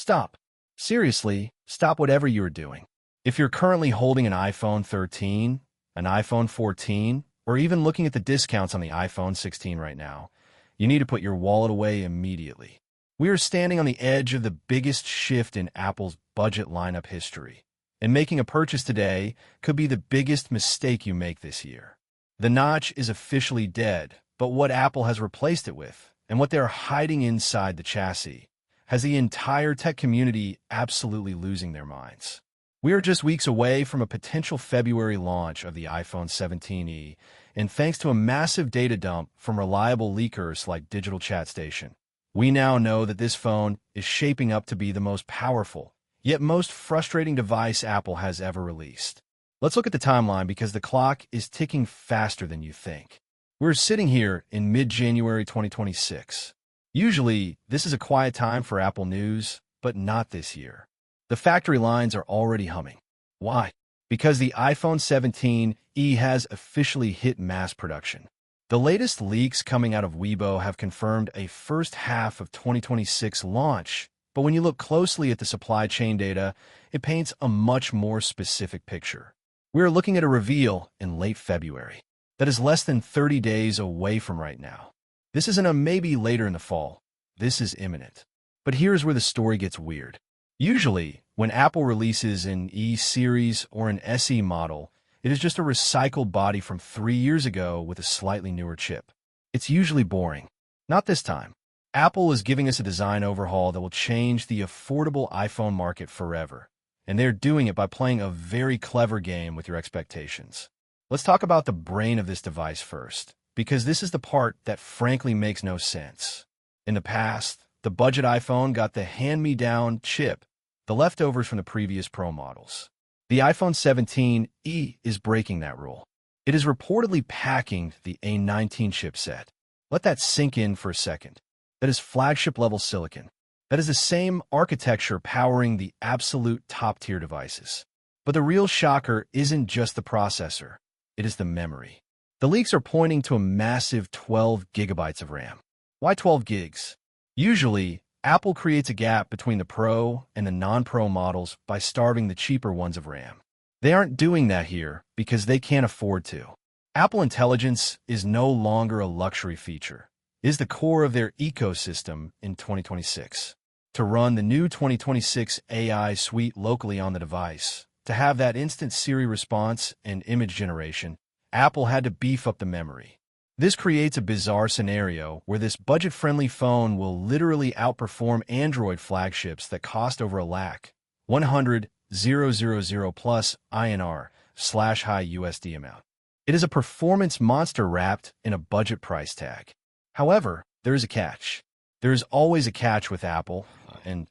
Stop. Seriously, stop whatever you are doing. If you're currently holding an iPhone 13, an iPhone 14, or even looking at the discounts on the iPhone 16 right now, you need to put your wallet away immediately. We are standing on the edge of the biggest shift in Apple's budget lineup history, and making a purchase today could be the biggest mistake you make this year. The notch is officially dead, but what Apple has replaced it with, and what they're hiding inside the chassis, has the entire tech community absolutely losing their minds. We are just weeks away from a potential February launch of the iPhone 17e, and thanks to a massive data dump from reliable leakers like Digital Chat Station, we now know that this phone is shaping up to be the most powerful, yet most frustrating device Apple has ever released. Let's look at the timeline because the clock is ticking faster than you think. We're sitting here in mid-January 2026. Usually, this is a quiet time for Apple news, but not this year. The factory lines are already humming. Why? Because the iPhone 17e has officially hit mass production. The latest leaks coming out of Weibo have confirmed a first half of 2026 launch, but when you look closely at the supply chain data, it paints a much more specific picture. We are looking at a reveal in late February. That is less than 30 days away from right now. This isn't a maybe later in the fall. This is imminent. But here's where the story gets weird. Usually, when Apple releases an E-series or an SE model, it is just a recycled body from 3 years ago with a slightly newer chip. It's usually boring. Not this time. Apple is giving us a design overhaul that will change the affordable iPhone market forever, and they're doing it by playing a very clever game with your expectations. Let's talk about the brain of this device first, because this is the part that frankly makes no sense. In the past, the budget iPhone got the hand-me-down chip, the leftovers from the previous Pro models. The iPhone 17e is breaking that rule. It is reportedly packing the A19 chipset. Let that sink in for a second. That is flagship-level silicon. That is the same architecture powering the absolute top-tier devices. But the real shocker isn't just the processor. It is the memory. The leaks are pointing to a massive 12 gigabytes of RAM. Why 12 gigs? Usually, Apple creates a gap between the Pro and the non-Pro models by starving the cheaper ones of RAM. They aren't doing that here because they can't afford to. Apple Intelligence is no longer a luxury feature. It is the core of their ecosystem in 2026. To run the new 2026 AI suite locally on the device, to have that instant Siri response and image generation, Apple had to beef up the memory. This creates a bizarre scenario where this budget-friendly phone will literally outperform Android flagships that cost over $100,000 plus INR/high USD amount. It is a performance monster wrapped in a budget price tag. However, there is a catch. There is always a catch with Apple, and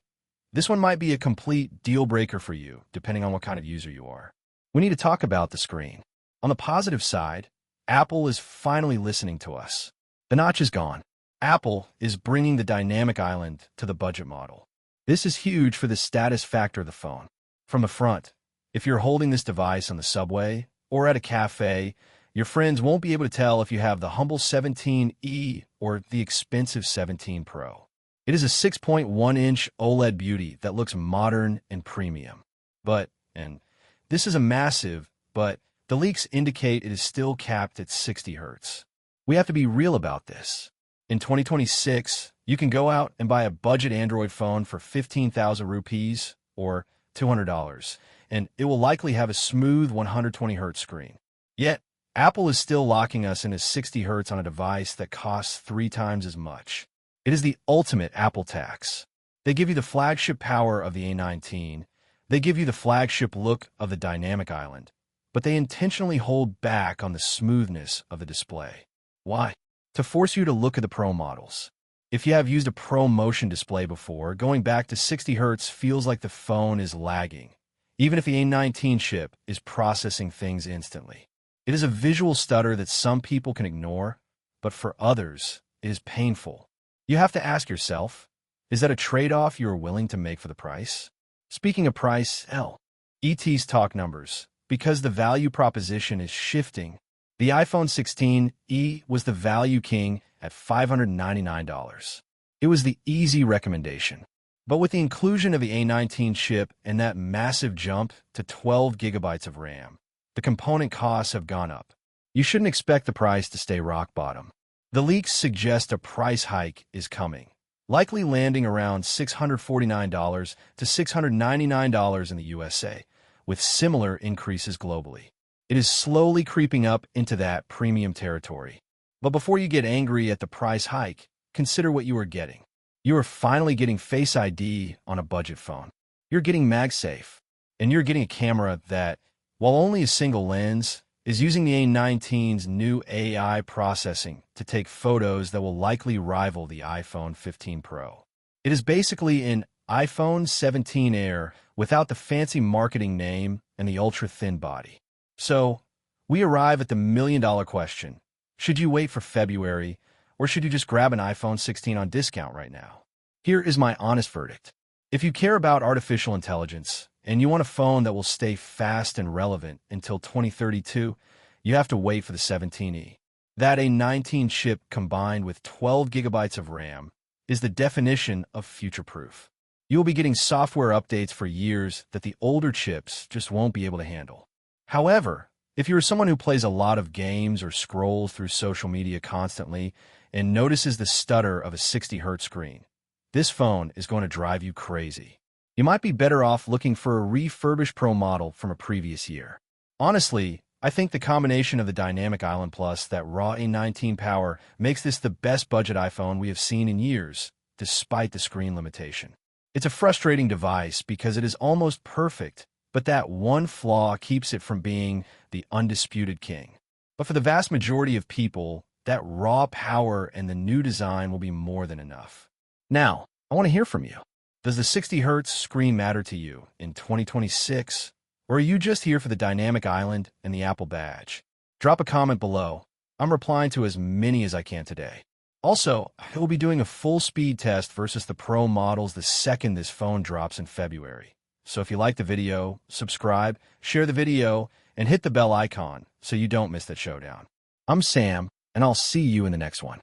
this one might be a complete deal breaker for you, depending on what kind of user you are. We need to talk about the screen. On the positive side, Apple is finally listening to us. The notch is gone. Apple is bringing the dynamic island to the budget model. This is huge for the status factor of the phone. From the front, if you're holding this device on the subway or at a cafe, your friends won't be able to tell if you have the humble 17e or the expensive 17 Pro. It is a 6.1-inch OLED beauty that looks modern and premium. And this is a massive, but the leaks indicate it is still capped at 60 Hz. We have to be real about this. In 2026, you can go out and buy a budget Android phone for 15,000 rupees or $200, and it will likely have a smooth 120 Hz screen. Yet, Apple is still locking us into 60 Hz on a device that costs 3 times as much. It is the ultimate Apple tax. They give you the flagship power of the A19. They give you the flagship look of the dynamic island. But they intentionally hold back on the smoothness of the display. Why? To force you to look at the Pro models. If you have used a Pro motion display before, going back to 60 Hz feels like the phone is lagging, even if the A19 chip is processing things instantly. It is a visual stutter that some people can ignore, but for others, it is painful. You have to ask yourself, is that a trade-off you are willing to make for the price? Speaking of price, ET's talk numbers. Because the value proposition is shifting, the iPhone 16e was the value king at $599. It was the easy recommendation. But with the inclusion of the A19 chip and that massive jump to 12 gigabytes of RAM, the component costs have gone up. You shouldn't expect the price to stay rock bottom. The leaks suggest a price hike is coming, likely landing around $649 to $699 in the USA, with similar increases globally. It is slowly creeping up into that premium territory. But before you get angry at the price hike, consider what you are getting. You are finally getting Face ID on a budget phone. You're getting MagSafe, and you're getting a camera that, while only a single lens, is using the A19's new AI processing to take photos that will likely rival the iPhone 15 Pro. It is basically an iPhone 17 Air without the fancy marketing name and the ultra-thin body. So, we arrive at the million-dollar question. Should you wait for February, or should you just grab an iPhone 16 on discount right now? Here is my honest verdict. If you care about artificial intelligence, and you want a phone that will stay fast and relevant until 2032, you have to wait for the 17E. That A19 chip combined with 12 gigabytes of RAM is the definition of future-proof. You will be getting software updates for years that the older chips just won't be able to handle. However, if you're someone who plays a lot of games or scrolls through social media constantly and notices the stutter of a 60Hz screen, this phone is going to drive you crazy. You might be better off looking for a refurbished Pro model from a previous year. Honestly, I think the combination of the Dynamic Island Plus, that raw A19 power, makes this the best budget iPhone we have seen in years, despite the screen limitation. It's a frustrating device because it is almost perfect, but that one flaw keeps it from being the undisputed king. But for the vast majority of people, that raw power and the new design will be more than enough. Now, I want to hear from you. Does the 60Hz screen matter to you in 2026, or are you just here for the Dynamic Island and the Apple badge? Drop a comment below. I'm replying to as many as I can today. Also, I will be doing a full speed test versus the Pro models the second this phone drops in February. So if you like the video, subscribe, share the video, and hit the bell icon so you don't miss that showdown. I'm Sam, and I'll see you in the next one.